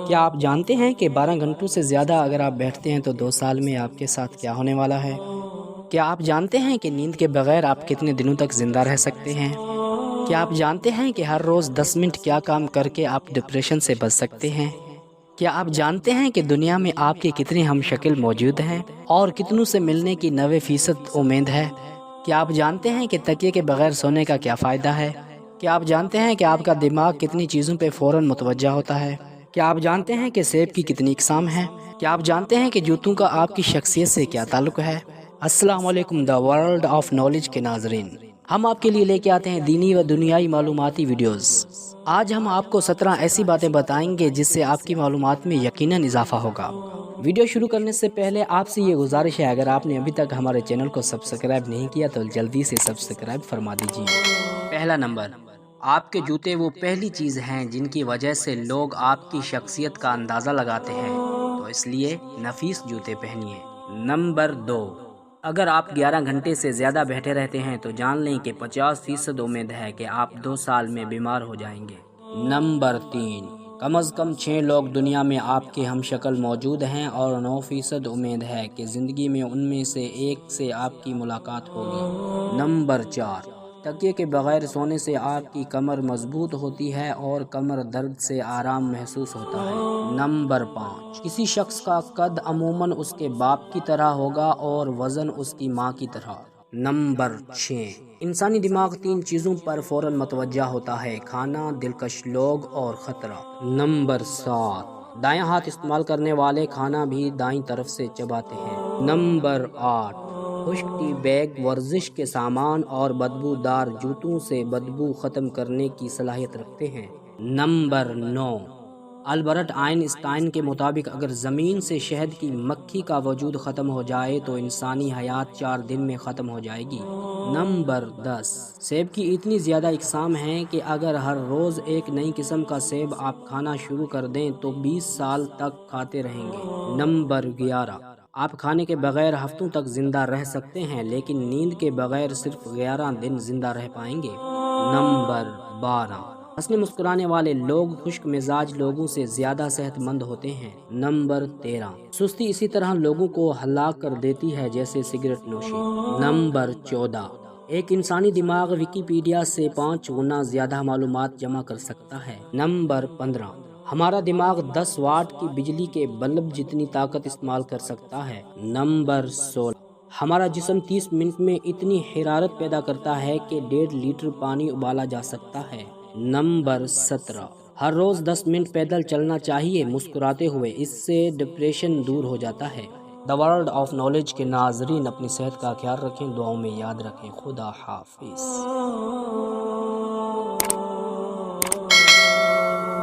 کیا آپ جانتے ہیں کہ 12 گھنٹوں سے زیادہ اگر آپ بیٹھتے ہیں تو 2 سال میں آپ کے ساتھ کیا ہونے والا ہے؟ کیا آپ جانتے ہیں کہ نیند کے بغیر آپ کتنے دنوں تک زندہ رہ سکتے ہیں؟ کیا آپ جانتے ہیں کہ ہر روز 10 منٹ کیا کام کر کے آپ ڈپریشن سے بچ سکتے ہیں؟ کیا آپ جانتے ہیں کہ دنیا میں آپ کے کتنے ہم شکل موجود ہیں اور کتنوں سے ملنے کی 90% امید ہے؟ کیا آپ جانتے ہیں کہ تکیے کے بغیر سونے کا کیا فائدہ ہے؟ کیا آپ جانتے ہیں کہ آپ کا دماغ کتنی چیزوں پہ فوراً متوجہ ہوتا ہے؟ کیا آپ جانتے ہیں کہ سیب کی کتنی اقسام ہیں؟ کیا آپ جانتے ہیں کہ جوتوں کا آپ کی شخصیت سے کیا تعلق ہے؟ السلام علیکم دا ورلڈ آف نالج کے ناظرین، ہم آپ کے لیے لے کے آتے ہیں دینی و دنیائی معلوماتی ویڈیوز۔ آج ہم آپ کو 17 ایسی باتیں بتائیں گے جس سے آپ کی معلومات میں یقیناً اضافہ ہوگا۔ ویڈیو شروع کرنے سے پہلے آپ سے یہ گزارش ہے، اگر آپ نے ابھی تک ہمارے چینل کو سبسکرائب نہیں کیا تو جلدی سے سبسکرائب فرما دیجیے۔ پہلا نمبر، آپ کے جوتے وہ پہلی چیز ہیں جن کی وجہ سے لوگ آپ کی شخصیت کا اندازہ لگاتے ہیں، تو اس لیے نفیس جوتے پہنیے۔ نمبر 2، اگر آپ 11 گھنٹے سے زیادہ بیٹھے رہتے ہیں تو جان لیں کہ 50% امید ہے کہ آپ 2 سال میں بیمار ہو جائیں گے۔ نمبر 3، کم از کم 6 لوگ دنیا میں آپ کے ہم شکل موجود ہیں اور 9% امید ہے کہ زندگی میں ان میں سے ایک سے آپ کی ملاقات ہوگی۔ نمبر 4، تکیے کے بغیر سونے سے آپ کی کمر مضبوط ہوتی ہے اور کمر درد سے آرام محسوس ہوتا ہے۔ نمبر 5، کسی شخص کا قد عموماً اس کے باپ کی طرح ہوگا اور وزن اس کی ماں کی طرح۔ نمبر 6، انسانی دماغ 3 چیزوں پر فوراً متوجہ ہوتا ہے: کھانا، دلکش لوگ اور خطرہ۔ نمبر 7، دائیں ہاتھ استعمال کرنے والے کھانا بھی دائیں طرف سے چباتے ہیں۔ نمبر 8، خشک ٹی بیگ ورزش کے سامان اور بدبودار جوتوں سے بدبو ختم کرنے کی صلاحیت رکھتے ہیں۔ نمبر 9، البرٹ آئن اسٹائن کے مطابق اگر زمین سے شہد کی مکھی کا وجود ختم ہو جائے تو انسانی حیات 4 دن میں ختم ہو جائے گی۔ نمبر 10، سیب کی اتنی زیادہ اقسام ہیں کہ اگر ہر روز ایک نئی قسم کا سیب آپ کھانا شروع کر دیں تو 20 سال تک کھاتے رہیں گے۔ نمبر 11، آپ کھانے کے بغیر ہفتوں تک زندہ رہ سکتے ہیں لیکن نیند کے بغیر صرف 11 دن زندہ رہ پائیں گے۔ نمبر 12، ہنسنے مسکرانے والے لوگ خشک مزاج لوگوں سے زیادہ صحت مند ہوتے ہیں۔ نمبر 13، سستی اسی طرح لوگوں کو ہلاک کر دیتی ہے جیسے سگریٹ نوشی۔ نمبر 14، ایک انسانی دماغ ویکیپیڈیا سے 5 گنا زیادہ معلومات جمع کر سکتا ہے۔ نمبر 15، ہمارا دماغ 10 واٹ کی بجلی کے بلب جتنی طاقت استعمال کر سکتا ہے۔ نمبر 16، ہمارا جسم 30 منٹ میں اتنی حرارت پیدا کرتا ہے کہ 1.5 لیٹر پانی ابالا جا سکتا ہے۔ نمبر 17، ہر روز 10 منٹ پیدل چلنا چاہیے مسکراتے ہوئے، اس سے ڈپریشن دور ہو جاتا ہے۔ دا ورلڈ آف نالج کے ناظرین، اپنی صحت کا خیال رکھیں، دعاؤں میں یاد رکھیں۔ خدا حافظ۔